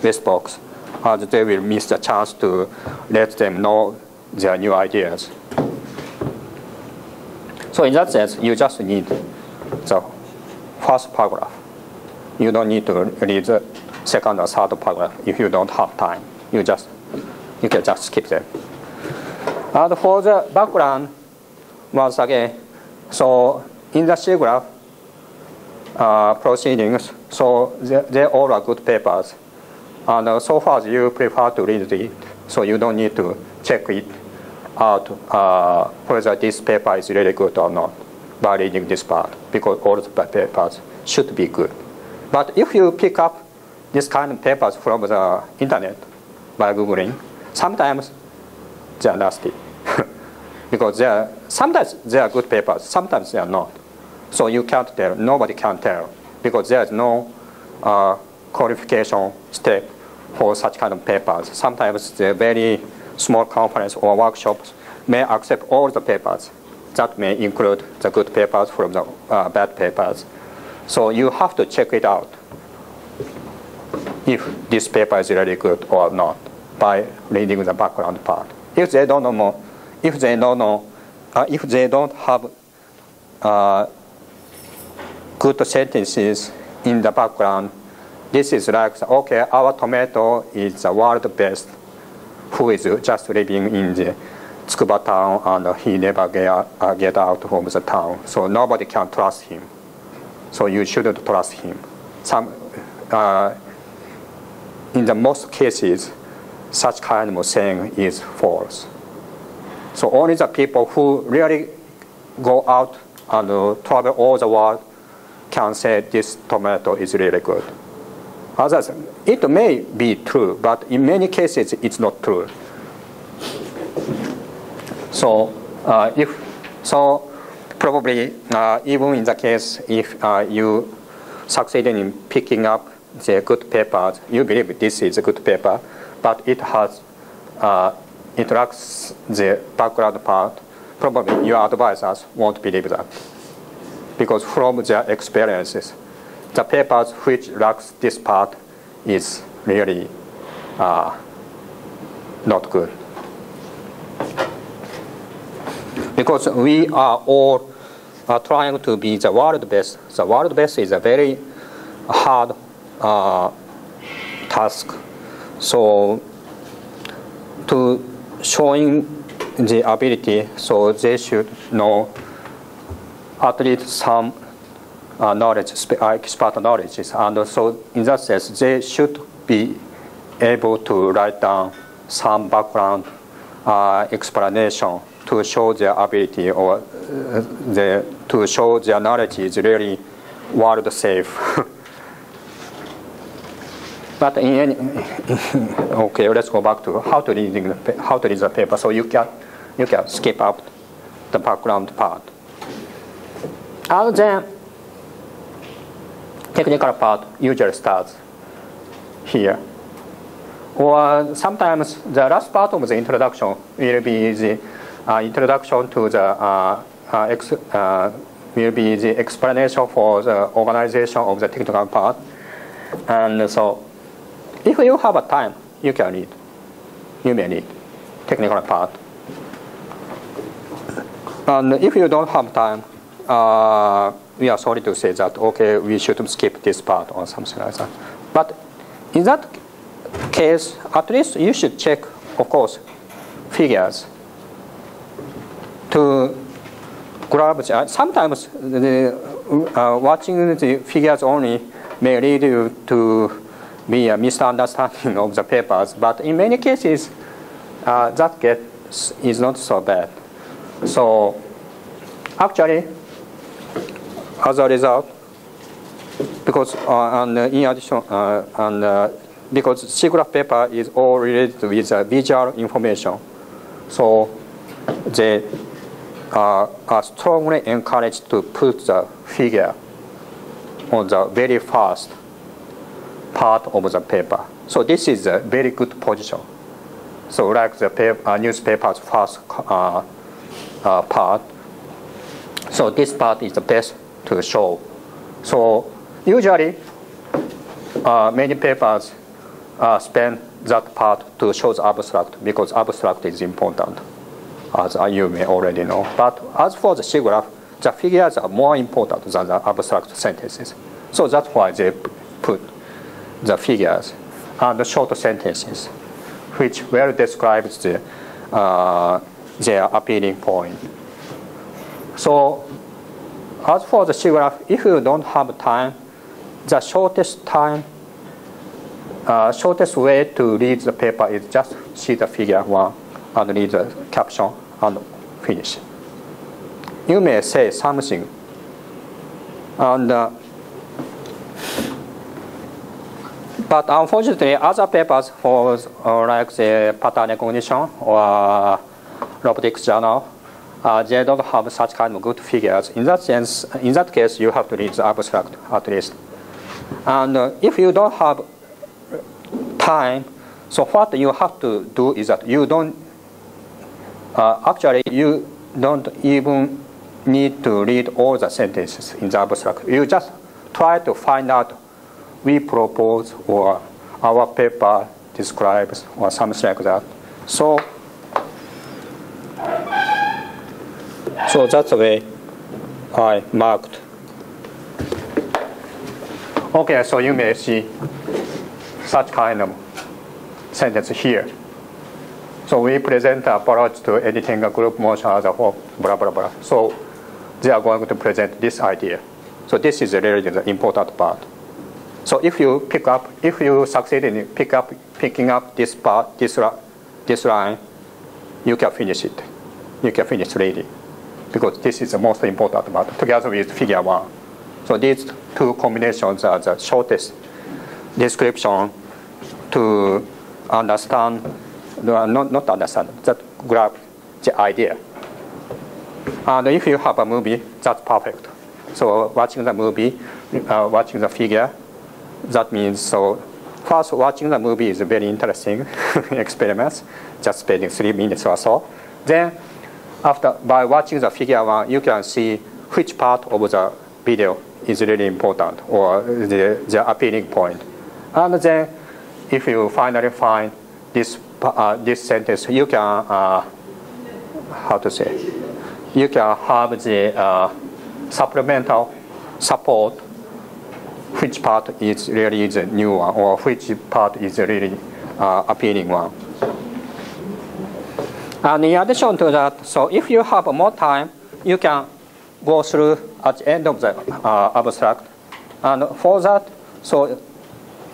waste box, as they will miss the chance to let them know their new ideas. So in that sense, you just need the first paragraph. You don't need to read the second or third paragraph if you don't have time. You can just skip them. And for the background, once again, so in the C graph proceedings, so they all are good papers. And so far you prefer to read it, so you don't need to check it out whether this paper is really good or not by reading this part, because all the papers should be good. But if you pick up this kind of papers from the internet by Googling, sometimes they are nasty. Because sometimes they are good papers, sometimes they are not. So you can't tell, nobody can tell, because there is no qualification step for such kind of papers. Sometimes the very small conference or workshops may accept all the papers. That may include the good papers from the bad papers. So you have to check it out if this paper is really good or not by reading the background part. If they don't know more, if they don't have good sentences in the background, this is like, okay, our tomato is the world best, who is just living in the Tsukuba town and he never get out from the town. So nobody can trust him. So you shouldn't trust him. In the most cases, such kind of saying is false. So only the people who really go out and travel all the world can say this tomato is really good. Others, it may be true, but in many cases it's not true. So probably even in the case if you succeed in picking up the good papers, you believe this is a good paper, but it has it lacks the background part, probably your advisors won't believe that. Because from their experiences, the papers which lacks this part is really not good. Because we are all trying to be the world best. The world best is a very hard task. So to showing the ability, so they should know at least some knowledge, expert knowledge. And so in that sense, they should be able to write down some background explanation to show their ability or to show their knowledge is really world safe. But in any, okay, let's go back to how to read the paper. So you can skip out the background part. And then technical part usually starts here. Or sometimes the last part of the introduction will be the introduction to the will be the explanation for the organization of the technical part. And so if you have a time, you can read. You may read technical part. And if you don't have time, we are sorry to say that, okay, we should skip this part or something like that. But in that case, at least you should check, of course, figures to grab. Sometimes watching the figures only may lead you to be a misunderstanding of the papers, but in many cases, that is not so bad. So actually, as a result, because in addition, because SIGGRAPH paper is all related with visual information, so they are strongly encouraged to put the figure on the very first part of the paper. So this is a very good position. So like the newspaper's first part, so this part is the best to show. So usually many papers spend that part to show the abstract, because abstract is important, as you may already know. But as for the C graph, the figures are more important than the abstract sentences. So that's why they put the figures and the short sentences, which well describes their appealing point. So as for the C graph, if you don't have time, the shortest way to read the paper is just see the figure 1 and read the caption and finish. You may say something, and but unfortunately, other papers for like the pattern recognition or robotics journal, they don't have such kind of good figures. In that sense, in that case, you have to read the abstract at least. And if you don't have time, so what you have to do is that you don't actually you don't even need to read all the sentences in the abstract. You just try to find out we propose or our paper describes or something like that. So that's the way I marked. Okay, so you may see such kind of sentence here. So we present the approach to editing a group motion as a whole, blah, blah, blah. So they are going to present this idea. So this is really the important part. So if you succeed in picking up this part, this line, you can finish it. You can finish reading, because this is the most important part, together with figure 1. So these two combinations are the shortest description to understand, not understand, that grab the idea. And if you have a movie, that's perfect. So watching the movie, watching the figure, that means, so first watching the movie is a very interesting experiment, just spending 3 minutes or so. Then by watching the figure 1, you can see which part of the video is really important or the appealing point. And then if you finally find this sentence, you can, how to say, you can have the supplemental support, which part is really the new one or which part is really appealing one. And in addition to that, so if you have more time, you can go through at the end of the abstract. And for that, so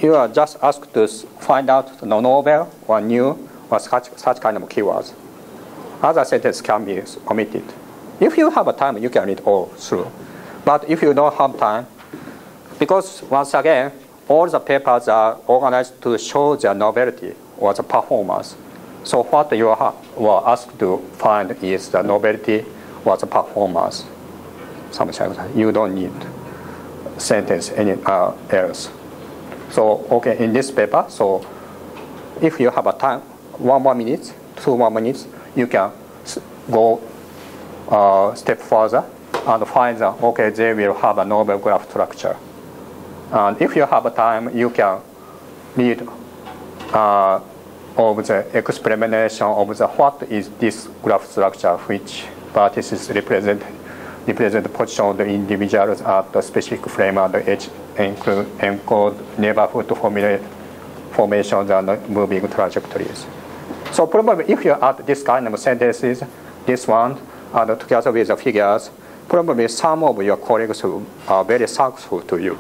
you are just asked to find out the novel or new or such kind of keywords. Other sentences can be omitted. If you have a time, you can read all through. But if you don't have time, because once again, all the papers are organized to show their novelty or the performance. So what you were asked to find is the novelty or the performance. Something like that. You don't need sentence any else. So okay, in this paper, so if you have a time, 1 more minute, 2 more minutes, you can go step further and find that okay, they will have a novel graph structure. And if you have a time, you can read of the explanation of the what is this graph structure, which vertices represent the position of the individuals at the specific frame and the edge, encode neighborhood formations and moving trajectories. So probably if you add this kind of sentences, this one, and together with the figures, probably some of your colleagues are very thankful to you,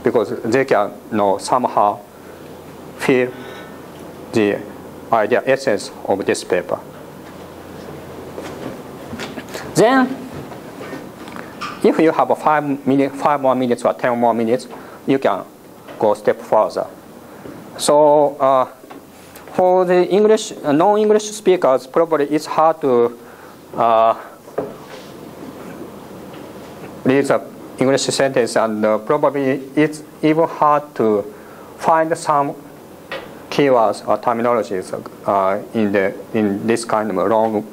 because they can somehow feel the idea, essence of this paper. Then, if you have 5 more minutes or 10 more minutes, you can go a step further. So for the English, non-English speakers, probably it's hard to read the English sentence, and probably it's even hard to find some keywords or terminologies in this kind of long